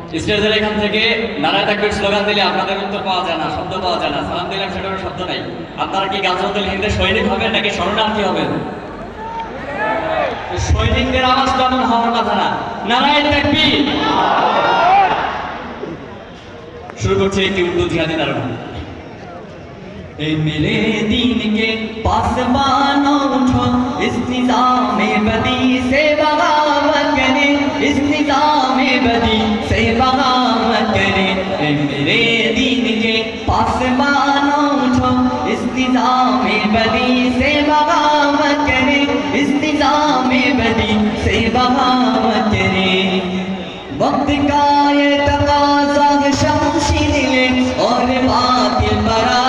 স্টেজের এখান থেকে নারায় তাকবীর স্লোগান দিলে আপনাদের উত্তর পাওয়া যায় না, শব্দ পাওয়া যায় না। সালাম দিলাম, সেটার শব্দ নাই। আপনারা কি গাজওয়াতুল হিন্দে সৈনিক হবেন নাকি শরণার্থী হবেন? সৈনিকদের আওয়াজ তেমন হওয়ার কথা না। নারায় তাকবীর। শুরু করছে একটি উর্দু জিহাদি তারানা। ए मेरे दीन के पासबानो उठो, इस निज़ाम बदी से बगावत करें, इस निज़ाम बदी से बगावत करें। ए मेरे दीन के पासबानो उठो, इस निज़ाम बदी से बगावत करें, इस निज़ाम बदी से बगावत करें। वक्त का ये तकाज़ा है शमशीर ले और बातिल बरा